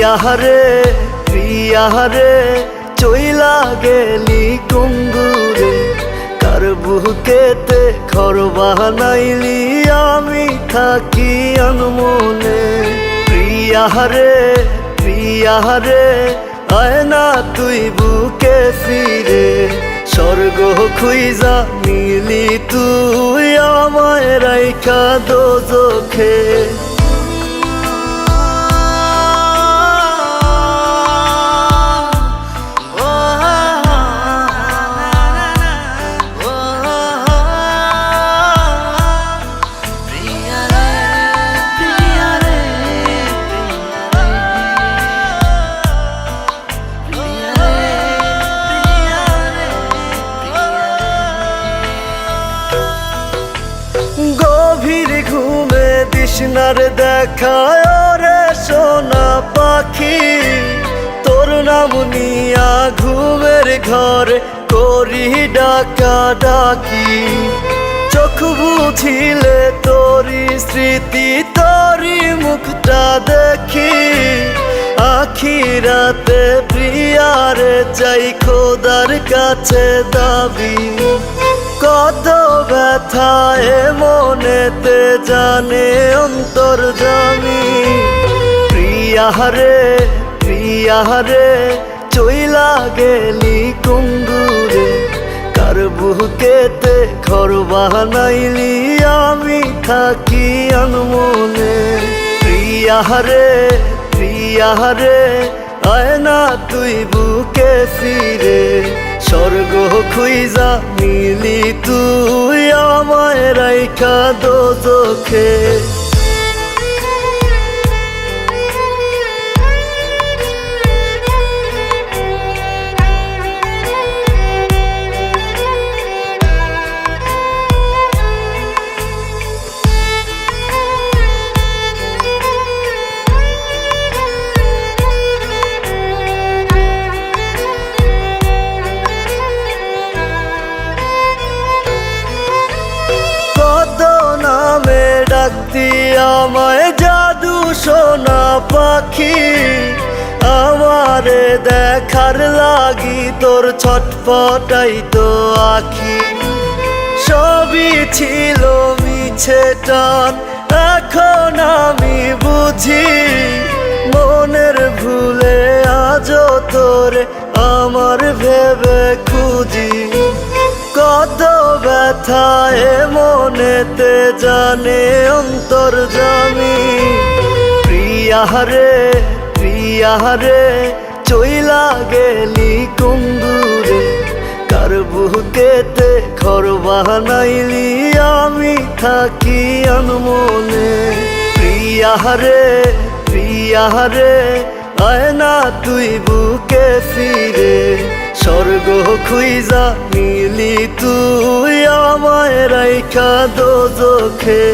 প্রিয়ারে প্রিয়ারে চইলা গেলি কুঙ্গুরে কার বুকেতে ঘর বানাইলি আমি থাকি আনমনে প্রিয়ারে প্রিয়ারে আয় না তুই বুকে ফিরে স্বর্গ খুইজা মিলি তুই আমায় রাইখা দোজখে গভীর ঘুমে তৃষ্ণার দেখায় রে সোনা পাখি তোর নাম নিয়া ঘুমের ঘরে করি ডাকা ডাকি চোখ বুঝিলে তোরি স্মৃতি তোরি মুখটা দেখি আখিরাতে প্রিয়ারে চাই খোদার কাছে দাবি কত ব্যথায় মনেতে জানে অন্তর্যামী প্রিয়ারে প্রিয়ারে চইলা গেলি কুঙ্গুরে কার বুকেতে ঘর বানাইলি আমি থাকি আনমনে প্রিয়ারে প্রিয়ারে আয় না তুই বুকে ফিরে স্বর্গ খুইজা মিলি তুই আমায় রাইখা দোজখে ডাকতি আমায় জাদু সোনা পাখি আমারে দেখার লাগি তোর ছটফটাই তো আখি সবই ছিল মিছে টান এখন আমি বুঝি মনের ভুলে আজও তোরে আমার ভেবে খুঁজি কত ব্যথায় মনেতে জানে অন্তর্যামী প্রিয়ারে প্রিয়ারে চইলা গেলি কুঙ্গুরে কার বুকেতে ঘর বানাইলি আমি থাকি আনমনে প্রিয়ারে প্রিয়ারে আয় না তুই বুকে ফিরে স্বর্গ খুইজা মিলি তুই আমায় রাইখা দোজখে।